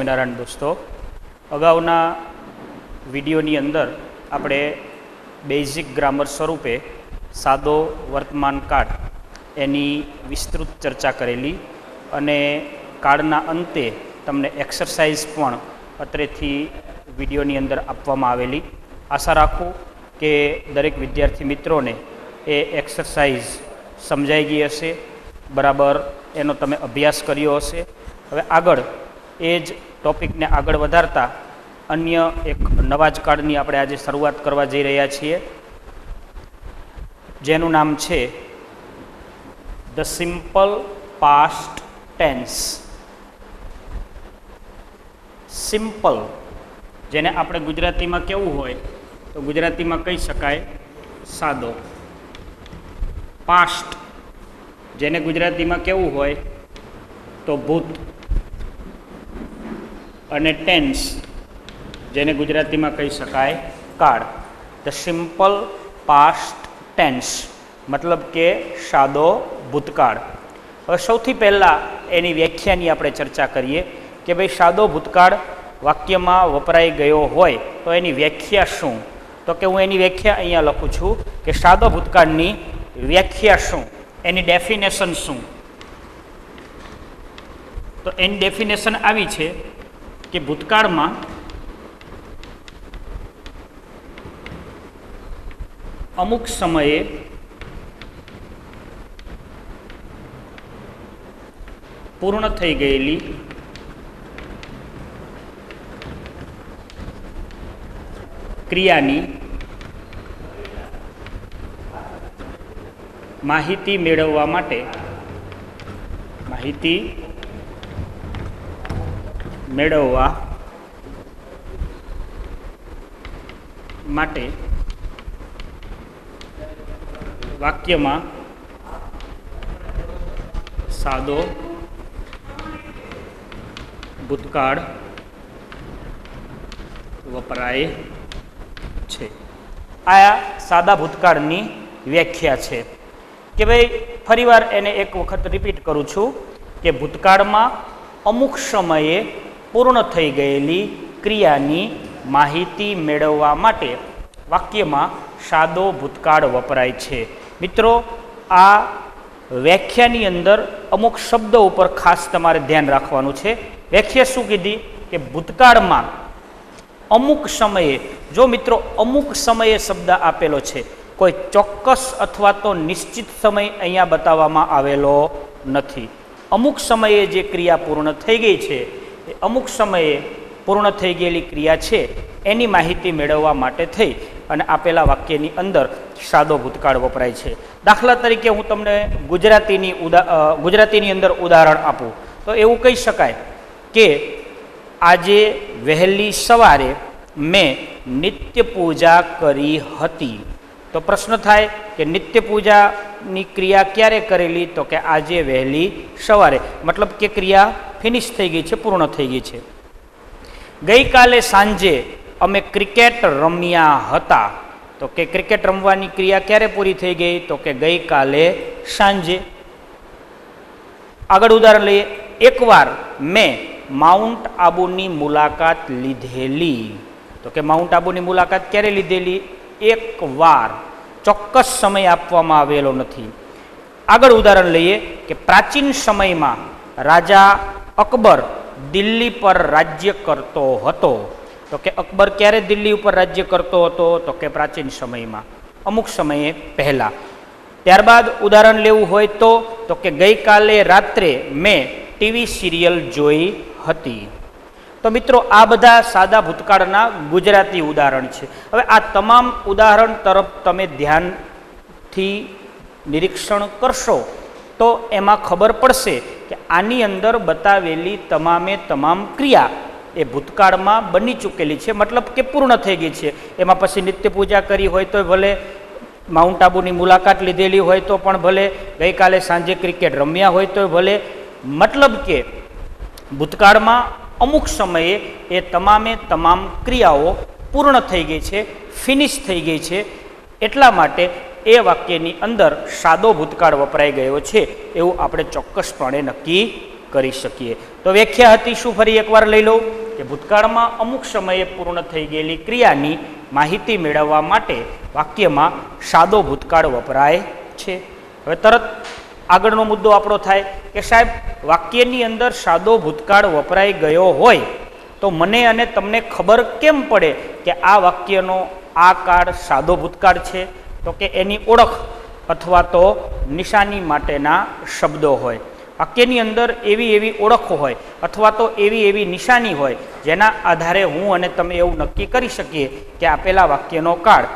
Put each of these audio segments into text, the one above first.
સ્વામિનારાયણ દોસ્તો, અગાઉના વિડીયોની અંદર આપણે બેઝિક ગ્રામર સ્વરૂપે સાદો વર્તમાન કાળ એની વિસ્તૃત ચર્ચા કરેલી અને કાળના અંતે તમને એક્સરસાઇઝ પણ અત્રેથી વિડીયોની અંદર આપવામાં આવેલી. આશા રાખું કે દરેક વિદ્યાર્થી મિત્રોને એ એક્સરસાઇઝ સમજાઈ ગઈ હશે, બરાબર એનો તમે અભ્યાસ કર્યો હશે. હવે આગળ એ જ ટૉપિકને આગળ વધારતા અન્ય એક નવા જ કાળની આપણે આજે શરૂઆત કરવા જઈ રહ્યા છીએ, જેનું નામ છે the simple past tense. Simple જેને આપણે ગુજરાતીમાં કેવું હોય તો ગુજરાતીમાં કહી શકાય સાદો. પાસ્ટ જેને ગુજરાતીમાં કેવું હોય તો ભૂત, અને ટેન્સ જેને ગુજરાતીમાં કહી શકાય કાળ. ધ સિમ્પલ પાસ્ટ ટેન્સ મતલબ કે સાદો ભૂતકાળ. હવે સૌથી પહેલાં એની વ્યાખ્યાની આપણે ચર્ચા કરીએ કે ભાઈ સાદો ભૂતકાળ વાક્યમાં વપરાઈ ગયો હોય તો એની વ્યાખ્યા શું? તો કે હું એની વ્યાખ્યા અહીંયા લખું છું કે સાદો ભૂતકાળની વ્યાખ્યા શું, એની ડેફિનેશન શું? તો એની ડેફિનેશન આવી છે કે ભૂતકાળમાં અમુક સમયે પૂર્ણ થઈ ગયેલી ક્રિયાની માહિતી મેળવવા માટે વાક્યમાં સાદો ભૂતકાળ વપરાય છે. આ સાદા ભૂતકાળની વ્યાખ્યા છે કે ભાઈ ફરીવાર એને એક વખત રિપીટ કરું છું કે ભૂતકાળમાં અમુક સમયે પૂર્ણ થઈ ગયેલી ક્રિયાની માહિતી મેળવવા માટે વાક્યમાં સાદો ભૂતકાળ વપરાય છે. મિત્રો, આ વ્યાખ્યાની અંદર અમુક શબ્દો ઉપર ખાસ તમારે ધ્યાન રાખવાનું છે. વ્યાખ્યા શું કીધી કે ભૂતકાળમાં અમુક સમયે, જો મિત્રો અમુક સમયે શબ્દ આપેલો છે, કોઈ ચોક્કસ અથવા તો નિશ્ચિત સમય અહીંયા બતાવવામાં આવેલો નથી. અમુક સમયે જે ક્રિયા પૂર્ણ થઈ ગઈ છે એ અમુક સમયે પૂર્ણ થઈ ગયેલી ક્રિયા છે એની માહિતી મેળવવા માટે થઈ અને આપેલા વાક્યની અંદર સાદો ભૂતકાળ વપરાય છે. દાખલા તરીકે હું તમને ગુજરાતીની અંદર ઉદાહરણ આપું તો એવું કહી શકાય કે આજે વહેલી સવારે મેં નિત્ય પૂજા કરી હતી. તો પ્રશ્ન થાય કે નિત્ય પૂજાની ક્રિયા ક્યારે કરેલી? તો કે આજે વહેલી સવારે, મતલબ કે ક્રિયા ફિનિશ થઈ ગઈ છે, પૂર્ણ થઈ ગઈ છે. ગઈકાલે સાંજે અમે ક્રિકેટ રમ્યા હતા. તો કે ક્રિકેટ રમવાની ક્રિયા ક્યારે પૂરી થઈ ગઈ? તો કે ગઈકાલે સાંજે. આગળ ઉદાહરણ લઈએ. એકવાર મેં માઉન્ટ આબુની મુલાકાત લીધેલી. તો કે માઉન્ટ આબુની મુલાકાત ક્યારે લીધેલી? એકવાર, ચોક્કસ સમય આપવામાં આવેલો નથી. આગળ ઉદાહરણ લઈએ કે પ્રાચીન સમયમાં રાજા અકબર દિલ્હી પર રાજ્ય કરતો હતો. તો કે અકબર ક્યારે દિલ્હી ઉપર રાજ્ય કરતો હતો? તો કે પ્રાચીન સમયમાં, અમુક સમયે પહેલાં. ત્યારબાદ ઉદાહરણ લેવું હોય તો કે ગઈકાલે રાત્રે મેં ટીવી સિરિયલ જોઈ હતી. તો મિત્રો, આ બધા સાદા ભૂતકાળના ગુજરાતી ઉદાહરણ છે. હવે આ તમામ ઉદાહરણ તરફ તમે ધ્યાનથી નિરીક્ષણ કરશો તો એમાં ખબર પડશે કે આની અંદર બતાવેલી તમામે તમામ ક્રિયા એ ભૂતકાળમાં બની ચૂકેલી છે, મતલબ કે પૂર્ણ થઈ ગઈ છે. એમાં પછી નિત્ય પૂજા કરી હોય તો ભલે, માઉન્ટ આબુની મુલાકાત લીધેલી હોય તો પણ ભલે, ગઈકાલે સાંજે ક્રિકેટ રમ્યા હોય તો ભલે, મતલબ કે ભૂતકાળમાં અમુક સમયે એ તમામે તમામ ક્રિયાઓ પૂર્ણ થઈ ગઈ છે, ફિનિશ થઈ ગઈ છે. એટલા માટે એ વાક્યની અંદર સાદો ભૂતકાળ વપરાઈ ગયો છે એવું આપણે ચોક્કસપણે નક્કી કરી શકીએ. તો વ્યાખ્યા હતી શું, ફરી એકવાર લઈ લઉં કે ભૂતકાળમાં અમુક સમયે પૂર્ણ થઈ ગયેલી ક્રિયાની માહિતી મેળવવા માટે વાક્યમાં સાદો ભૂતકાળ વપરાય છે. હવે તરત આગળનો મુદ્દો આપણો થાય કે સાહેબ વાક્યની અંદર સાદો ભૂતકાળ વપરાઈ ગયો હોય તો મને અને તમને ખબર કેમ પડે કે આ વાક્યનો આ કાળ સાદો ભૂતકાળ છે? તો કે એની ઓળખ અથવા તો નિશાની માટેના શબ્દો હોય. વાક્યની અંદર એવી ઓળખો હોય અથવા તો એવી નિશાની હોય જેના આધારે હું અને તમે એવું નક્કી કરી શકીએ કે આપેલા વાક્યનો કાળ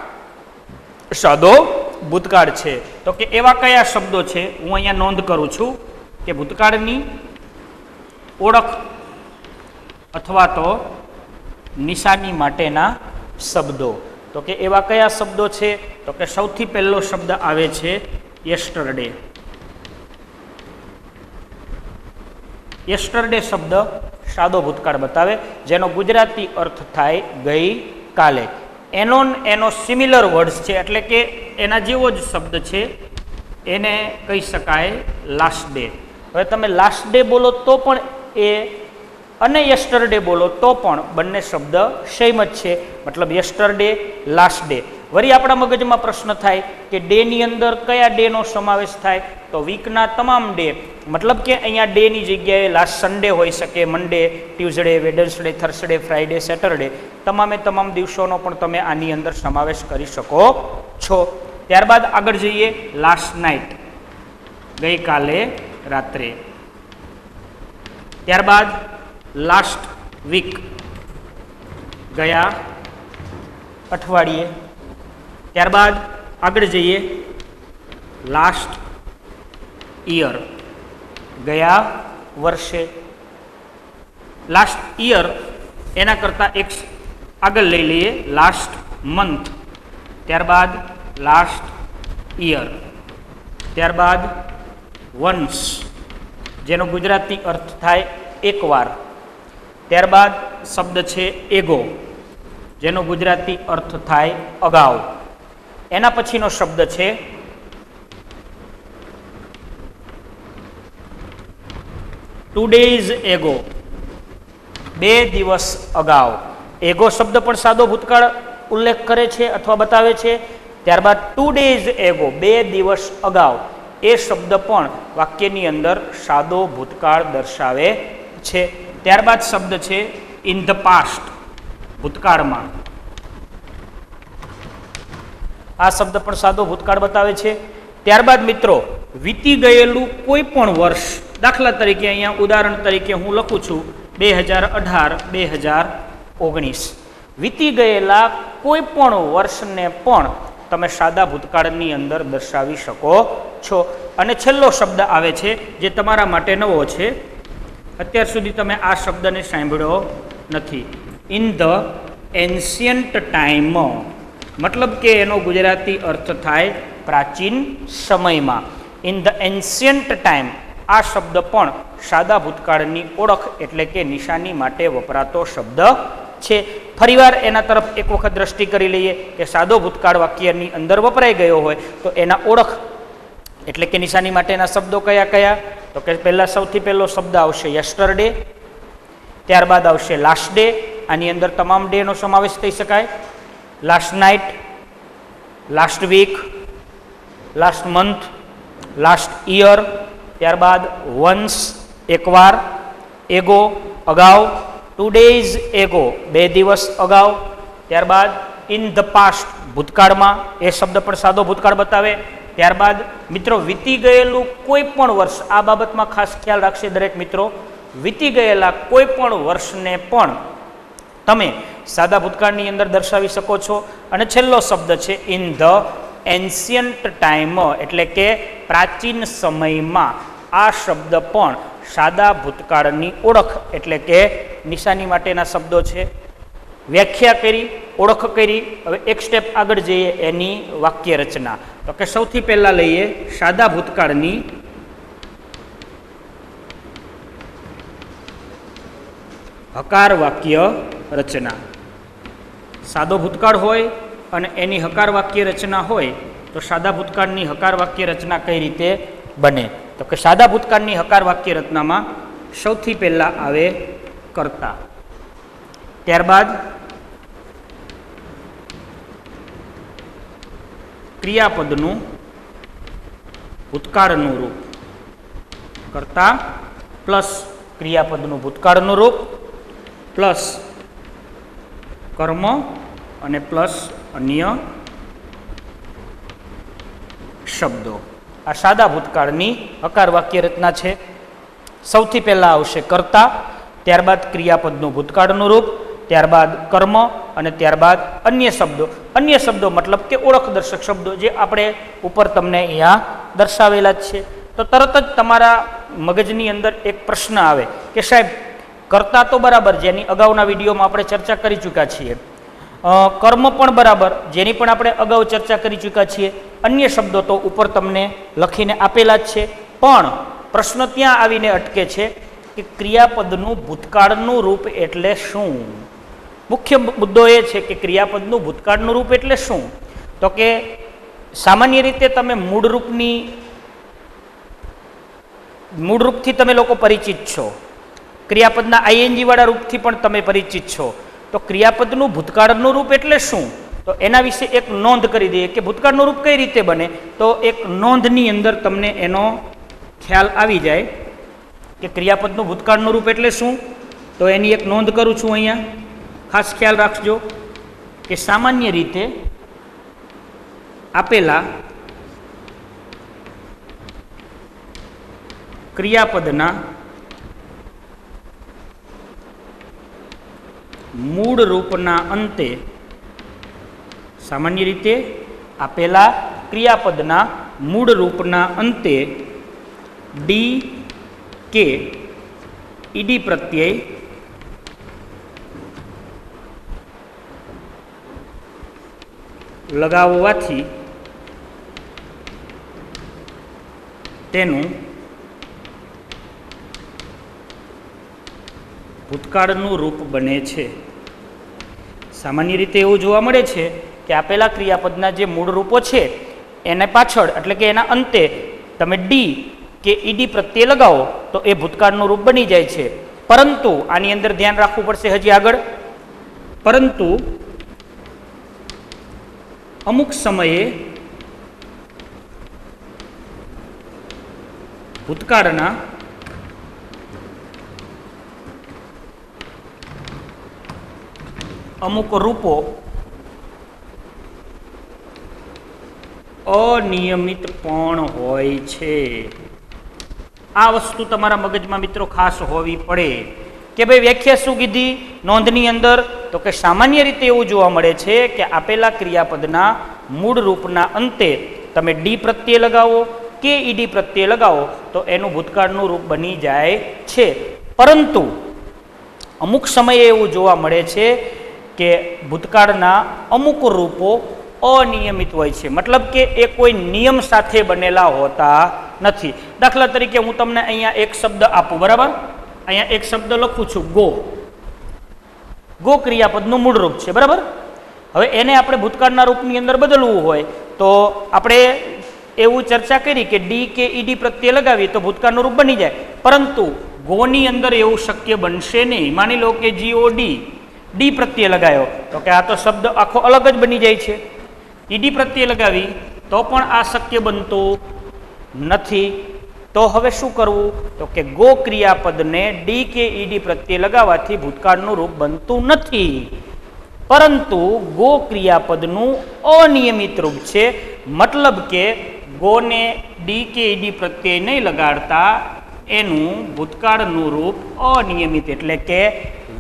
સાદો ભૂતકાળ છે. તો કે એવા કયા શબ્દો છે? હું અહીંયા નોંધ કરું છું કે ભૂતકાળની ઓળખ અથવા તો નિશાની માટેના શબ્દો. તો કે એવા કયા શબ્દો છે? તો કે સૌથી પહેલો શબ્દ આવે છે યસ્ટરડે. યસ્ટરડે શબ્દ સાદો ભૂતકાળ બતાવે, જેનો ગુજરાતી અર્થ થાય ગઈ કાલે. એનો સિમિલર વર્ડ્સ છે, એટલે કે એના જેવો જ શબ્દ છે, એને કહી શકાય લાસ્ટ ડે. હવે તમે લાસ્ટ ડે બોલો તો પણ એ અને યસ્ટરડે બોલો તો પણ બંને શબ્દ સેમ જ છે, મતલબ યસ્ટરડે લાસ્ટ ડે. વળી આપણા મગજમાં પ્રશ્ન થાય કે ડેની અંદર કયા ડેનો સમાવેશ થાય? તો વીકના તમામ ડે, મતલબ કે અહીંયા ડેની જગ્યાએ લાસ્ટ સન્ડે હોઈ શકે, મંડે, ટ્યુઝડે, વેડન્સડે, થર્સડે, ફ્રાઈડે, સેટરડે, તમામે તમામ દિવસોનો પણ તમે આની અંદર સમાવેશ કરી શકો છો. ત્યારબાદ આગળ જઈએ, લાસ્ટ નાઇટ, ગઈકાલે રાત્રે. ત્યારબાદ લાસ્ટ વીક, ગયા અઠવાડિયે. ત્યારબાદ આગળ જઈએ, લાસ્ટ ઈયર, ગયા વર્ષે. લાસ્ટ ઈયર એના કરતાં એક આગળ લઈ લઈએ, લાસ્ટ મંથ. ત્યારબાદ લાસ્ટ ઈયર. ત્યારબાદ વન્સ, જેનો ગુજરાતી અર્થ થાય એકવાર. ત્યારબાદ શબ્દ છે એગો, જેનો ગુજરાતી અર્થ થાય અગાઉ. એના પછીનો શબ્દ છે ટુ ડેઝ એગો, 2 દિવસ અગાઉ. એગો શબ્દ પણ સાદો ભૂતકાળ ઉલ્લેખ કરે છે અથવા બતાવે છે. ત્યારબાદ 2 ડેઝ એગો, 2 દિવસ અગાઉ, એ શબ્દ પણ વાક્યની અંદર સાદો ભૂતકાળ દર્શાવે છે. ત્યારબાદ શબ્દ છે ઇન ધ પાસ્ટ, ભૂતકાળમાં. આ શબ્દ પણ સાદો ભૂતકાળ બતાવે છે. ત્યારબાદ મિત્રો, વીતી ગયેલું કોઈ પણ વર્ષ, દાખલા તરીકે અહીંયા ઉદાહરણ તરીકે હું લખું છું 2018-2019, વીતી ગયેલા કોઈ પણ વર્ષને પણ તમે સાદા ભૂતકાળની અંદર દર્શાવી શકો છો. અને છેલ્લો શબ્દ આવે છે જે તમારા માટે નવો છે, અત્યાર સુધી તમે આ શબ્દને સાંભળ્યો નથી, ઇન ધ એન્શિયન્ટ ટાઈમ, મતલબ કે એનો ગુજરાતી અર્થ થાય પ્રાચીન સમયમાં. ઇન ધ એન્શિયન્ટ ટાઈમ, આ શબ્દ પણ સાદા ભૂતકાળની ઓળખ એટલે કે નિશાની માટે વપરાતો શબ્દ છે. ફરીવાર એના તરફ એક વખત દ્રષ્ટિ કરી લઈએ કે સાદો ભૂતકાળ વાક્યની અંદર વપરાઈ ગયો હોય તો એના ઓળખ એટલે કે નિશાની માટેના શબ્દો કયા કયા? તો કે સૌથી પહેલો શબ્દ આવશે યસ્ટરડે. ત્યારબાદ આવશે લાસ્ટ ડે, આની અંદર તમામ ડેનો સમાવેશ થઈ શકાય. Last night, last week, last month, last year. ત્યારબાદ વન્સ, એકવાર. એગો, અગાઉ. 2 ડેઝ એગો, 2 દિવસ અગાઉ. ત્યારબાદ ઇન ધ પાસ્ટ, ભૂતકાળમાં, એ શબ્દ પણ સાદો ભૂતકાળ બતાવે. ત્યારબાદ મિત્રો, વીતી ગયેલું કોઈ પણ વર્ષ, આ બાબતમાં ખાસ ખ્યાલ રાખશે દરેક મિત્રો, વીતી ગયેલા કોઈ પણ વર્ષને પણ તમે સાદા ભૂતકાળની અંદર દર્શાવી શકો છો. અને છેલ્લો શબ્દ છે ઇન ધ એન્શિયન્ટ ટાઈમ, એટલે કે પ્રાચીન સમયમાં. આ શબ્દ પણ સાદા ભૂતકાળની ઓળખ એટલે કે નિશાની માટેના શબ્દો છે. વ્યાખ્યા કરી, ઓળખ કરી. હવે એક સ્ટેપ આગળ જઈએ, એની વાક્ય રચના. તો કે સૌથી પહેલા લઈએ સાદા ભૂતકાળની હકાર વાક્ય રચના. સાદો ભૂતકાળ હોય અને એની હકાર વાક્ય રચના હોય તો સાદા ભૂતકાળની હકાર વાક્ય રચના કઈ રીતે બને? તો કે સાદા ભૂતકાળની હકાર વાક્ય રચનામાં સૌથી પહેલા આવે કર્તા, ત્યારબાદ ક્રિયાપદનું ભૂતકાળનું રૂપ, કર્તા પ્લસ ક્રિયાપદનું ભૂતકાળનું રૂપ પ્લસ કર્મ અને પ્લસ અન્ય શબ્દો. આ સાદા ભૂતકાળની હકાર વાક્ય રચના છે. સૌથી પહેલા આવશે કર્તા, ત્યારબાદ ક્રિયાપદનું ભૂતકાળનું રૂપ, ત્યારબાદ કર્મ અને ત્યારબાદ અન્ય શબ્દો. અન્ય શબ્દો મતલબ કે ઓળખ દર્શક શબ્દો, જે આપણે ઉપર તમને અહીંયા દર્શાવેલા જ છે. તો તરત જ તમારા મગજની અંદર એક પ્રશ્ન આવે કે સાહેબ કર્તા તો બરાબર, જેની અગાઉના વિડીયોમાં આપણે ચર્ચા કરી ચૂક્યા છીએ, કર્મ પણ બરાબર, જેની પણ આપણે અગાઉ ચર્ચા કરી ચૂક્યા છીએ, અન્ય શબ્દો તો ઉપર તમને લખીને આપેલા જ છે. પણ પ્રશ્ન ત્યાં આવીને અટકે છે કે ક્રિયાપદનું ભૂતકાળનું રૂપ એટલે શું? મુખ્ય મુદ્દો એ છે કે ક્રિયાપદનું ભૂતકાળનું રૂપ એટલે શું? તો કે સામાન્ય રીતે તમે મૂળ રૂપથી તમે લોકો પરિચિત છો, ક્રિયાપદના આઈએનજી વાળા રૂપથી પણ તમે પરિચિત છો. તો ક્રિયાપદનું ભૂતકાળનું રૂપ એટલે શું? તો એના વિશે એક નોંધ કરી દઈએ કે ભૂતકાળનું રૂપ કઈ રીતે બને. તો એક નોંધની અંદર તમને એનો ખ્યાલ આવી જાય કે ક્રિયાપદનું ભૂતકાળનું રૂપ એટલે શું. તો એની એક નોંધ કરું છું અહીંયા. ખાસ ખ્યાલ રાખજો કે સામાન્ય રીતે આપેલા ક્રિયાપદના મૂળ રૂપના અંતે, સામાન્ય રીતે આપેલા ક્રિયાપદના મૂળ રૂપના અંતે ડી કે ઈડી પ્રત્યય લગાવવાથી તેનું ભૂતકાળનું રૂપ બને છે. સામાન્ય રીતે એવું જોવા મળે છે કે આપેલા ક્રિયાપદના જે મૂળ રૂપો છે એને પાછળ એટલે કે એના અંતે તમે ડી કે ઈડી પ્રત્યય લગાવો તો એ ભૂતકાળનું રૂપ બની જાય છે. પરંતુ આની અંદર ધ્યાન રાખવું પડશે હજી આગળ, પરંતુ અમુક સમયે ભૂતકાળના અમુક રૂપો અનિયમિત પણ હોય છે. આ વસ્તુ તમારા મગજમાં મિત્રો ખાસ હોવી પડે કે ભાઈ વ્યાખ્યા શું કીધી નોંધની અંદર? તો કે સામાન્ય રીતે એવું જોવા મળે છે કે આપેલા ક્રિયાપદના મૂળ રૂપના અંતે તમે ડી પ્રત્યય લગાવો કે ઈડી પ્રત્યય લગાવો તો એનું ભૂતકાળનું રૂપ બની જાય છે. પરંતુ અમુક સમયે એવું જોવા મળે છે કે ભૂતકાળના અમુક રૂપો અનિયમિત હોય છે, મતલબ કે એ કોઈ નિયમ સાથે બનેલા હોતા નથી. દાખલા તરીકે હું તમને અહીંયા એક શબ્દ આપું, બરાબર? અહીંયા એક શબ્દ લખું છું ગો. ગો ક્રિયાપદનું મૂળ રૂપ છે, બરાબર? હવે એને આપણે ભૂતકાળના રૂપની અંદર બદલવું હોય તો આપણે એવું ચર્ચા કરી કે ડી કે ઈડી પ્રત્યય લગાવીએ તો ભૂતકાળનું રૂપ બની જાય. પરંતુ ગોની અંદર એવું શક્ય બનશે નહીં. માની લો કે ડી પ્રત્યય લગાવ્યો તો કે આ તો શબ્દ આખો અલગ જ બની જાય છે. ઈડી પ્રત્યય લગાવી તો પણ આ શક્ય બનતું નથી. તો હવે શું કરવું? તો કે ગો ક્રિયાપદને ડી કે ઈડી પ્રત્યય લગાવવાથી ભૂતકાળનું રૂપ બનતું નથી, પરંતુ ગો ક્રિયાપદનું અનિયમિત રૂપ છે. મતલબ કે ગોને ડી કે ઈડી પ્રત્યય નહીં લગાડતા એનું ભૂતકાળનું રૂપ અનિયમિત એટલે કે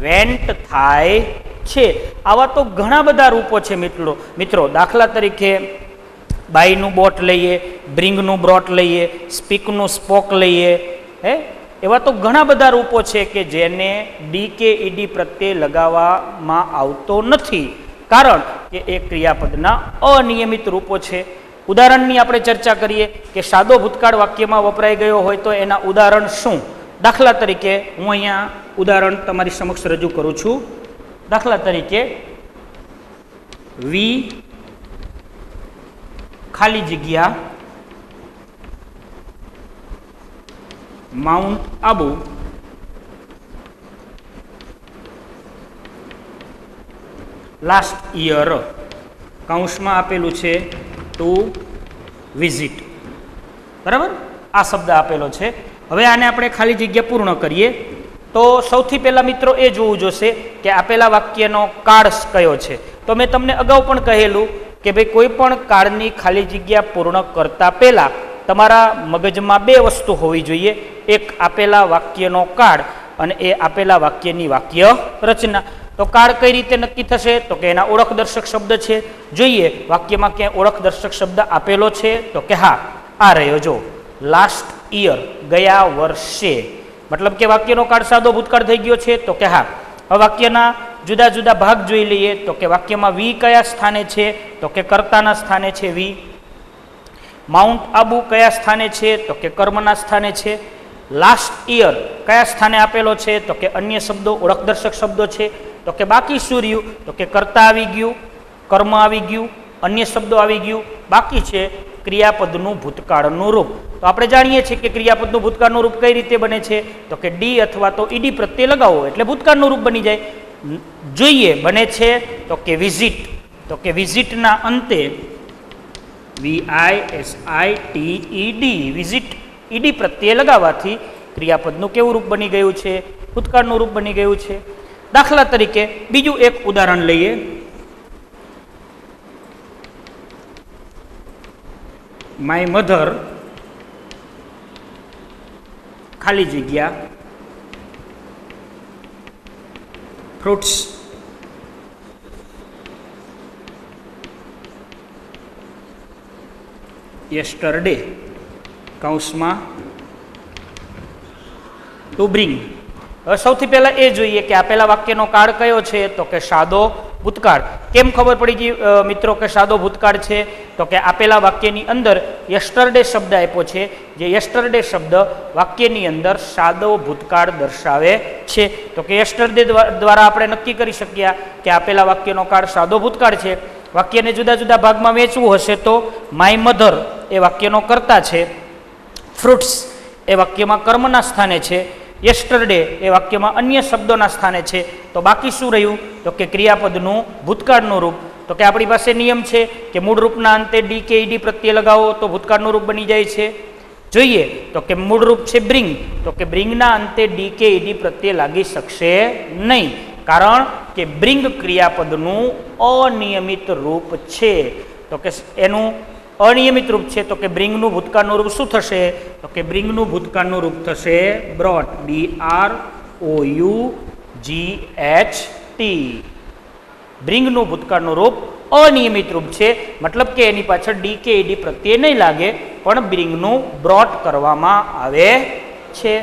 વેન્ટ થાય છે. આવા તો ઘણા બધા રૂપો છે મિત્રો. દાખલા તરીકે બાઈનું બોટ લઈએ, બ્રિંગનું બ્રોટ લઈએ, સ્પીકનું સ્પોક લઈએ, એવા તો ઘણા બધા રૂપો છે કે જેને ડી કે ઈડી પ્રત્યે લગાવવામાં આવતો નથી, કારણ કે એ ક્રિયાપદના અનિયમિત રૂપો છે. ઉદાહરણની આપણે ચર્ચા કરીએ કે સાદો ભૂતકાળ વાક્યમાં વપરાઈ ગયો હોય તો એના ઉદાહરણ શું? દાખલા તરીકે હું અહીંયા ઉદાહરણ તમારી સમક્ષ રજૂ કરું છું. દાખલા તરીકે વી ખાલી જગ્યા માઉન્ટ આબુ લાસ્ટ યર કૌંસમાં આપેલું છે ટુ વિઝિટ, બરાબર, આ શબ્દ આપેલો છે. હવે આને આપણે ખાલી જગ્યા પૂર્ણ કરીએ. તો સૌથી પહેલાં મિત્રો એ જોવું જોશે કે આપેલા વાક્યનો કાળ કયો છે. તો મેં તમને અગાઉ પણ કહેલું કે ભાઈ કોઈ પણ કાળની ખાલી જગ્યા પૂર્ણ કરતા પહેલાં તમારા મગજમાં બે વસ્તુ હોવી જોઈએ. એક આપેલા વાક્યનો કાળ અને એ આપેલા વાક્યની વાક્ય રચના. તો કાળ કઈ રીતે નક્કી થશે? તો કે એના ઓળખ દર્શક શબ્દ છે. જોઈએ વાક્યમાં ક્યાંય ઓળખ દર્શક શબ્દ આપેલો છે? તો કે હા, આ રહ્યો જો, લાસ્ટ યર, ગયા વર્ષે. મતલબ કે વાક્યનો કાળ સાદો ભૂતકાળ થઈ ગયો છે? તો કે હા. હવે વાક્યના જુદા જુદા ભાગ જોઈ લઈએ. તો કે વાક્યમાં વી કયા સ્થાને છે? તો કે કર્તાના સ્થાને છે વી. માઉન્ટ આબુ કયા સ્થાને છે? તો કે કર્મના સ્થાને છે. લાસ્ટ યર કયા સ્થાને આપેલો છે? તો કે અન્ય શબ્દો, ઓળખ દર્શક શબ્દો છે. તો કે બાકી શું રહ્યું? તો કે કર્તા આવી ગયું, કર્મ આવી ગયું, અન્ય શબ્દો આવી ગયું. બાકી છે ક્રિયાપદનું ભૂતકાળનું રૂપ. તો આપણે જાણીએ છીએ કે ક્રિયાપદનું ભૂતકાળનું રૂપ કઈ રીતે બને છે? તો કે ડી અથવા તો ઈડી પ્રત્યે લગાવો એટલે ભૂતકાળનું રૂપ બની જાય. જોઈએ બને છે તો કે વિઝિટ. તો કે વિઝિટના અંતે VISITED, વિઝિટ ઈડી પ્રત્યે લગાવવાથી ક્રિયાપદનું કેવું રૂપ બની ગયું છે? ભૂતકાળનું રૂપ બની ગયું છે. દાખલા તરીકે બીજું એક ઉદાહરણ લઈએ. માય મધર ખાલી જગ્યા ફ્રૂટ્સ યસ્ટરડે કૌંસમાં ટુ બ્રિંગ. હવે સૌથી પહેલા એ જોઈએ કે આપેલા વાક્યનો કાળ કયો છે? તો કે સાદો ભૂતકાળ. કેમ ખબર પડી ગઈ મિત્રો કે સાદો ભૂતકાળ છે? તો કે આપેલા વાક્યની અંદર યસ્ટરડે શબ્દ આપ્યો છે. જે યસ્ટરડે શબ્દ વાક્યની અંદર સાદો ભૂતકાળ દર્શાવે છે. તો કે યસ્ટરડે દ્વારા આપણે નક્કી કરી શકીએ કે આપેલા વાક્યનો કાળ સાદો ભૂતકાળ છે. વાક્યને જુદા જુદા ભાગમાં વહેંચવું હશે તો માય મધર એ વાક્યનો કર્તા છે, ફ્રૂટ્સ એ વાક્યમાં કર્મના સ્થાને છે, યસ્ટરડે એ વાક્યમાં અન્ય શબ્દોના સ્થાને છે. તો બાકી શું રહ્યું? તો કે ક્રિયાપદનું ભૂતકાળનું રૂપ. તો કે આપણી પાસે નિયમ છે કે મૂળ રૂપના અંતે ડી કે ઈડી પ્રત્યે લગાવો તો ભૂતકાળનું રૂપ બની જાય છે. જોઈએ તો કે મૂળ રૂપ છે બ્રિંગ. તો કે બ્રિંગના અંતે ડી કે ઈડી પ્રત્યે લાગી શકશે નહીં, કારણ કે બ્રિંગ ક્રિયાપદનું અનિયમિત રૂપ છે. તો કે એનું અનિયમિત રૂપ છે. તો કે બ્રિંગનું ભૂતકાળનું રૂપ શું થશે? તો કે બ્રિંગનું ભૂતકાળનું રૂપ થશે બ્રોટ, BROUGHT. બ્રિંગનું ભૂતકાળનું રૂપ અનિયમિત રૂપ છે. મતલબ કે એની પાછળ ડી કે ઈડી પ્રત્યે નહીં લાગે, પણ બ્રિંગનું બ્રોટ કરવામાં આવે છે.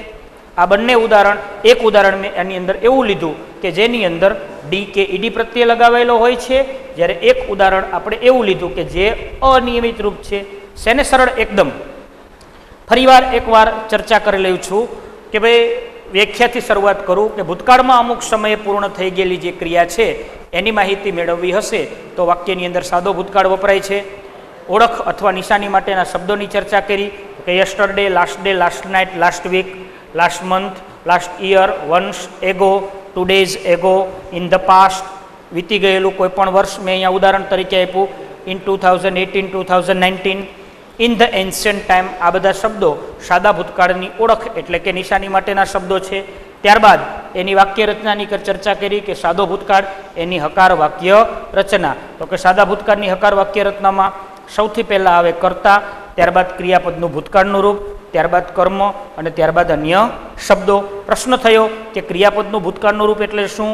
આ બંને ઉદાહરણ, એક ઉદાહરણ મેં એની અંદર એવું લીધું કે જેની અંદર ડી કે ઈડી પ્રત્યે લગાવેલો હોય છે, જ્યારે એક ઉદાહરણ આપણે એવું લીધું કે જે અનિયમિત રૂપ છે. શેને સરળ એકદમ ફરીવાર એકવાર ચર્ચા કરી લઉં છું કે ભાઈ વ્યાખ્યાથી શરૂઆત કરું કે ભૂતકાળમાં અમુક સમયે પૂર્ણ થઈ ગયેલી જે ક્રિયા છે એની માહિતી મેળવવી હશે તો વાક્યની અંદર સાદો ભૂતકાળ વપરાય છે. ઓળખ અથવા નિશાની માટેના શબ્દોની ચર્ચા કરી કે yesterday, last day, last night, last week, last month, last year, once ago, 2 days ago, in the past, વીતી ગયેલું કોઈ પણ વર્ષ. મેં અહીંયા ઉદાહરણ તરીકે આપ્યું in 2018, 2019, in the ancient time. આ બધા શબ્દો સાદા ભૂતકાળની ઓળખ એટલે કે નિશાની માટેના શબ્દો છે. ત્યારબાદ એની વાક્ય રચનાની ચર્ચા કરી કે સાદો ભૂતકાળ એની હકાર વાક્ય રચના. તો કે સાદા ભૂતકાળની હકાર વાક્ય રચનામાં સૌથી પહેલાં આવે કર્તા, ત્યારબાદ ક્રિયાપદનું ભૂતકાળનું રૂપ, ત્યારબાદ કર્મ અને ત્યારબાદ અન્ય શબ્દો. પ્રશ્ન થયો કે ક્રિયાપદનું ભૂતકાળનું રૂપ એટલે શું?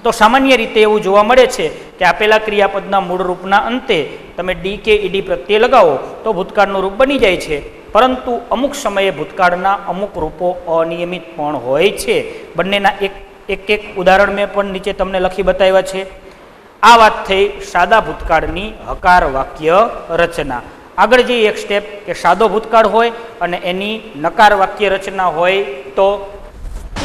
તો સામાન્ય રીતે એવું જોવા મળે છે કે આપેલા ક્રિયાપદના મૂળ રૂપના અંતે તમે ડી કે ઈડી પ્રત્યે લગાવો તો ભૂતકાળનું રૂપ બની જાય છે. પરંતુ અમુક સમયે ભૂતકાળના અમુક રૂપો અનિયમિત પણ હોય છે. બંનેના એક ઉદાહરણ મેં પણ નીચે તમને લખી બતાવ્યા છે. આ વાત થઈ સાદા ભૂતકાળની હકાર વાક્ય રચના. આગળ જઈએ એક સ્ટેપ કે સાદો ભૂતકાળ હોય અને એની નકાર વાક્ય રચના હોય. તો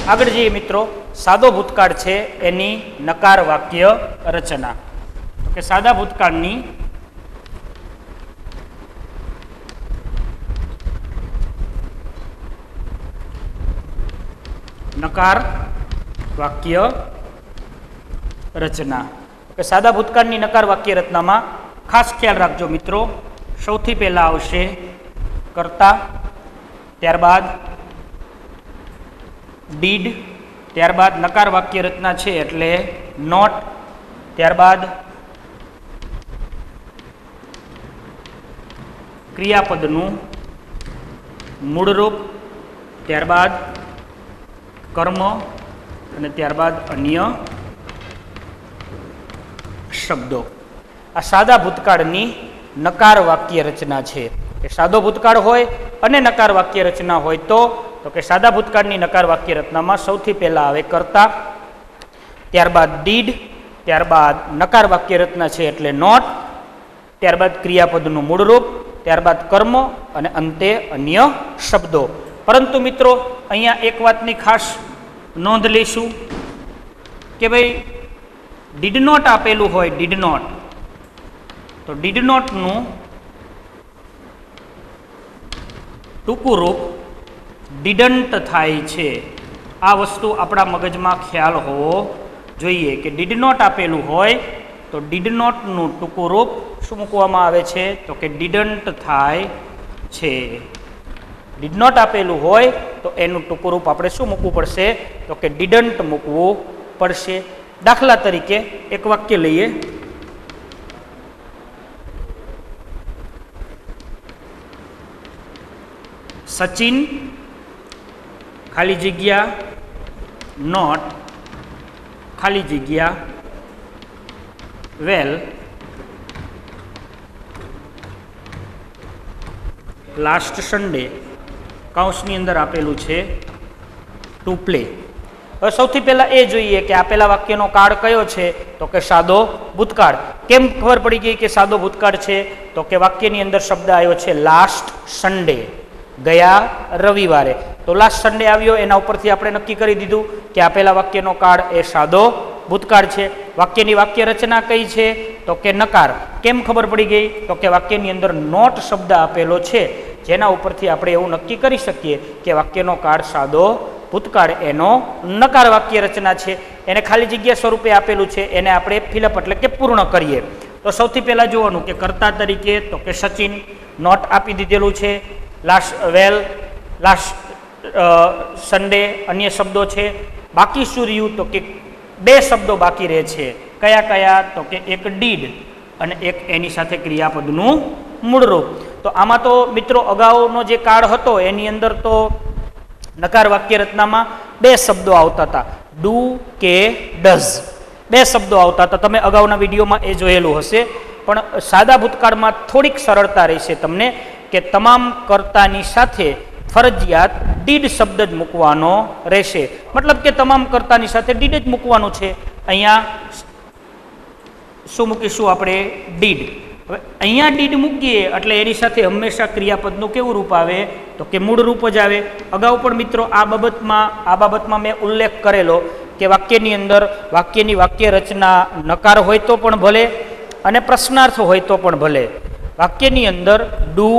આગળ જઈએ મિત્રો, સાદો ભૂતકાળ છે એની નકાર વાક્ય રચના. કે સાદા ભૂતકાળની નકાર વાક્ય રચના. કે સાદા ભૂતકાળની નકાર વાક્ય રચનામાં ખાસ ખ્યાલ રાખજો મિત્રો, સૌથી પહેલા આવશે કર્તા, ત્યારબાદ ડીડ, ત્યારબાદ નકાર વાક્ય રચના છે એટલે નોટ, ત્યારબાદ ક્રિયાપદનું મૂળરૂપ, ત્યારબાદ કર્મ અને ત્યારબાદ અન્ય શબ્દો. આ સાદા ભૂતકાળની નકાર વાક્ય રચના છે. કે સાદો ભૂતકાળ હોય અને નકાર વાક્ય રચના હોય તો કે સાદા ભૂતકાળની નકાર વાક્ય રચનામાં સૌથી પહેલા આવે કર્તા, ત્યારબાદ ડીડ, ત્યારબાદ નકાર વાક્ય રચના છે એટલે નોટ, ત્યારબાદ ક્રિયાપદનું મૂળરૂપ, ત્યારબાદ કર્મ અને અંતે અન્ય શબ્દો. પરંતુ મિત્રો અહીંયા એક વાતની ખાસ નોંધ લઈશું કે ભાઈ ડીડ નોટ આપેલું હોય, ડીડ નોટ, તો ડીડ નોટનું ટૂંકું રૂપ ડીડન્ટ થાય છે. આ વસ્તુ આપણા મગજમાં ખ્યાલ હોવો જોઈએ કે ડીડ નોટ આપેલું હોય તો ડીડ નોટનું ટૂંકું રૂપ શું મૂકવામાં આવે છે તો કે ડીડન્ટ થાય છે. ડીડ નોટ આપેલું હોય તો એનું ટૂંકું રૂપ આપણે શું મૂકવું પડશે તો કે ડીડન્ટ મૂકવું પડશે. દાખલા તરીકે એક વાક્ય લઈએ, સચિન ખાલી જગ્યા નોટ ખાલી જગ્યા વેલ લાસ્ટ સન્ડે કૌંસની અંદર આપેલું છે ટુ પ્લે. હવે સૌથી પહેલાં એ જોઈએ કે આપેલા વાક્યનો કાળ કયો છે તો કે સાદો ભૂતકાળ. કેમ ખબર પડી ગઈ કે સાદો ભૂતકાળ છે તો કે વાક્યની અંદર શબ્દ આવ્યો છે લાસ્ટ સન્ડે, ગયા રવિવારે. તો લાસ્ટ સન્ડે આવ્યો એના ઉપરથી આપણે નક્કી કરી દીધું કે આપેલા વાક્યનો કાળ એ સાદો ભૂતકાળ છે. વાક્યની વાક્ય રચના કઈ છે તો કે નકાર. કેમ ખબર પડી ગઈ તો કે વાક્યની અંદર નોટ શબ્દ આપેલો છે જેના ઉપરથી આપણે એવું નક્કી કરી શકીએ કે વાક્યનો કાળ સાદો ભૂતકાળ, એનો નકાર વાક્ય રચના છે. એને ખાલી જગ્યા સ્વરૂપે આપેલું છે, એને આપણે ફિલઅપ એટલે કે પૂર્ણ કરીએ. તો સૌથી પહેલાં જોવાનું કે કર્તા તરીકે તો કે સચિન, નોટ આપી દીધેલું છે, લાસ્ટ વેલ લાસ્ટ સન્ડે અન્ય શબ્દો છે. બાકી શું રહ્યું તો કે બે શબ્દો બાકી રહે છે. કયા કયા તો કે એક ડીડ અને એક એની સાથે ક્રિયાપદનું મૂળરૂપ. તો આમાં તો મિત્રો અગાઉનો જે કાળ હતો એની અંદર તો નકાર વાક્ય રચનામાં બે શબ્દો આવતા હતા, ડુ કે ડઝ, બે શબ્દો આવતા હતા. તમે અગાઉના વિડીયોમાં એ જોયેલું હશે. પણ સાદા ભૂતકાળમાં થોડીક સરળતા રહેશે તમને કે તમામ કર્તાની સાથે ફરજિયાત ડીડ શબ્દ જ મૂકવાનો રહેશે. મતલબ કે તમામ કર્તાની સાથે ડીડ જ મૂકવાનું છે. અહીંયા શું મૂકીશું આપણે ડીડ. હવે અહીંયા ડીડ મૂકીએ એટલે એની સાથે હંમેશા ક્રિયાપદનું કેવું રૂપ આવે તો કે મૂળ રૂપ જ આવે. અગાઉ પણ મિત્રો આ બાબતમાં મેં ઉલ્લેખ કરેલો કે વાક્યની અંદર વાક્યની વાક્ય રચના નકાર હોય તો પણ ભલે અને પ્રશ્નાર્થ હોય તો પણ ભલે, વાક્યની અંદર ડુ,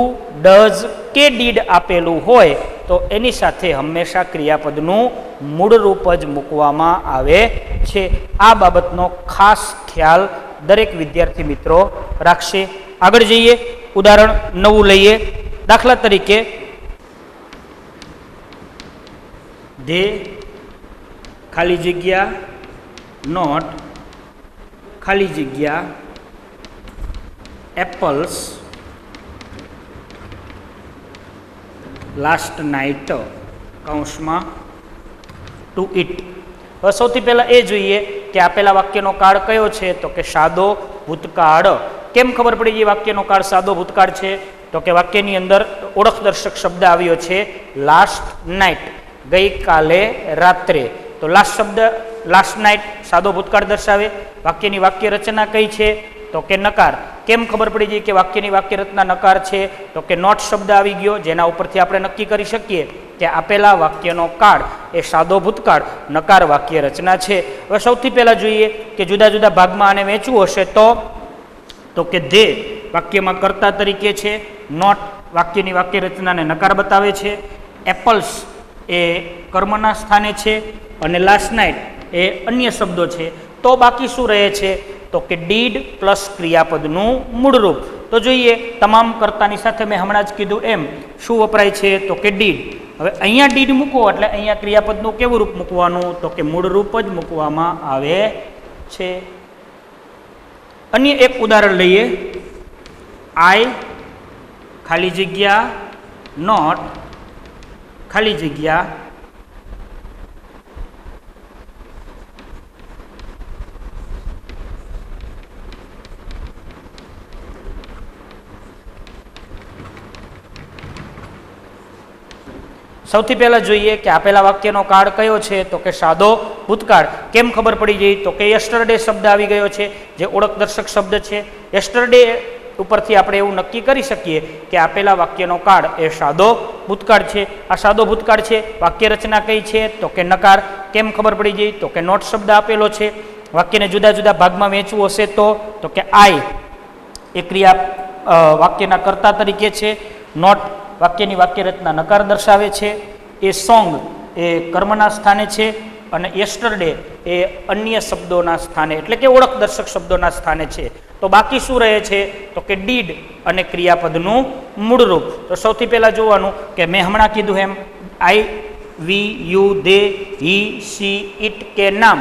ડઝ કે ડીડ આપેલું હોય તો એની સાથે હંમેશા ક્રિયાપદનું મૂળ રૂપ જ મૂકવામાં આવે છે. આ બાબતનો ખાસ ખ્યાલ દરેક વિદ્યાર્થી મિત્રો રાખશે. આગળ જઈએ, ઉદાહરણ નવું લઈએ. દાખલા તરીકે ધે ખાલી જગ્યા નોટ ખાલી જગ્યા એપલ્સ લાસ્ટ નાઇટ કૌંસમાં ટુ ઇટ. હવે સૌથી પહેલાં એ જોઈએ કે આપેલા વાક્યનો કાળ કયો છે તો કે સાદો ભૂતકાળ. કેમ ખબર પડી ગઈ વાક્યનો કાળ સાદો ભૂતકાળ છે તો કે વાક્યની અંદર ઓળખદર્શક શબ્દ આવ્યો છે લાસ્ટ નાઇટ, ગઈકાલે રાત્રે. તો લાસ્ટ શબ્દ લાસ્ટ નાઇટ સાદો ભૂતકાળ દર્શાવે. વાક્યની વાક્ય રચના કઈ છે તો કે નકાર. કેમ ખબર પડી ગઈ કે વાક્યની વાક્ય રચના નકાર છે તો કે નોટ શબ્દ આવી ગયો જેના ઉપરથી આપણે નક્કી કરી શકીએ કે આપેલા વાક્યનો કાળ એ સાદો ભૂતકાળ નકાર વાક્ય રચના છે. હવે સૌથી પહેલાં જોઈએ કે જુદા જુદા ભાગમાં આને વેચવું હશે તો કે ધે વાક્યમાં કર્તા તરીકે છે, નોટ વાક્યની વાક્ય રચનાને નકાર બતાવે છે, એપલ્સ એ કર્મના સ્થાને છે અને લાસ્ટ નાઇટ એ અન્ય શબ્દો છે. તો બાકી શું રહે છે? તો કે ડીડ પ્લસ ક્રિયાપદનું મૂળરૂપ. તો જોઈએ, તમામ કર્તાની સાથે મેં હમણાં જ કીધું એમ શું વપરાય છે? તો કે ડીડ. હવે અહીંયા ડીડ મૂકો એટલે અહીંયા ક્રિયાપદનું કેવું રૂપ મૂકવાનું? તો કે મૂળરૂપ જ મૂકવામાં આવે છે. અન્ય એક ઉદાહરણ લઈએ. આઈ ખાલી જગ્યા નોટ ખાલી જગ્યા સૌથી પહેલા જોઈએ કે આપેલા વાક્યનો કાળ કયો છે? તો કે સાદો ભૂતકાળ. કેમ ખબર પડી ગઈ? તો કે યસ્ટરડે શબ્દ આવી ગયો છે, જે ઓળખદર્શક શબ્દ છે. યસ્ટરડે ઉપરથી આપણે એવું નક્કી કરી શકીએ કે આપેલા વાક્યનો કાળ એ સાદો ભૂતકાળ છે. આ સાદો ભૂતકાળ છે. વાક્ય રચના કઈ છે? તો કે નકાર. કેમ ખબર પડી ગઈ? તો કે નોટ શબ્દ આપેલો છે. વાક્યને જુદા જુદા ભાગમાં વહેંચવું હશે તો કે આઈ એ ક્રિયા વાક્યના કર્તા તરીકે છે. નોટ વાક્યની વાક્ય રચના નકાર દર્શાવે છે. એ સોંગ એ કર્મના સ્થાને છે. અને યસ્ટરડે એ અન્ય શબ્દોના સ્થાને એટલે કે ઓળખદર્શક શબ્દોના સ્થાને છે. તો બાકી શું રહે છે? તો કે ડીડ અને ક્રિયાપદનું મૂળરૂપ. તો સૌથી પહેલાં જોવાનું કે મેં હમણાં કીધું એમ I, we, you, they, he, she, it કે નામ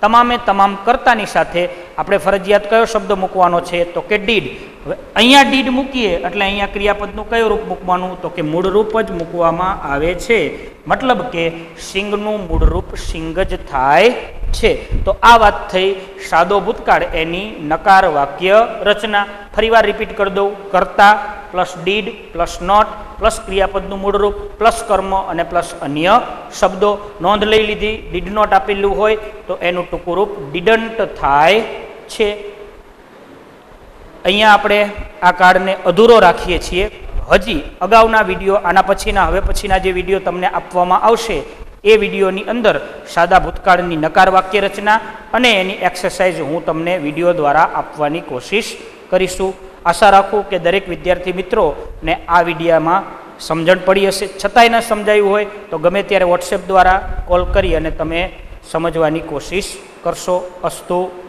તમામે તમામ કર્તાની સાથે આપણે ફરજિયાત કયો શબ્દ મૂકવાનો છે? તો કે ડીડ. હવે અહીંયા ડીડ મૂકીએ એટલે અહીંયા ક્રિયાપદનું કયું રૂપ મૂકવાનું? તો કે મૂળરૂપ જ મૂકવામાં આવે છે. મતલબ કે સિંગનું મૂળરૂપ સિંગ જ થાય છે. તો આ વાત થઈ સાદો ભૂતકાળ એની નકાર વાક્ય રચના. ફરીવાર રિપીટ કરી દઉં. કર્તા plus did plus not plus ક્રિયાપદનું મૂળરૂપ પ્લસ કર્મ અને પ્લસ અન્ય શબ્દો. નોંધ લઈ લીધી, ડીડ નોટ આપેલું હોય તો એનું ટૂંકું રૂપ ડીડન્ટ થાય છે. અહીંયા આપણે આ કાર્ડને અધૂરો રાખીએ છીએ. હજી અગાઉના વિડીયો, આના પછીના હવે પછીના જે વિડીયો તમને આપવામાં આવશે એ વિડીયોની અંદર સાદા ભૂતકાળની નકાર વાક્ય રચના અને એની એક્સરસાઇઝ હું તમને વિડીયો દ્વારા આપવાની કોશિશ કરીશું. આશા રાખું કે દરેક વિદ્યાર્થી મિત્રોને આ વિડીયામાં સમજણ પડી હશે. છતાંય ન સમજાયું હોય તો ગમે ત્યારે વોટ્સએપ દ્વારા કોલ કરી અને તમે સમજવાની કોશિશ કરશો. અસ્તુ.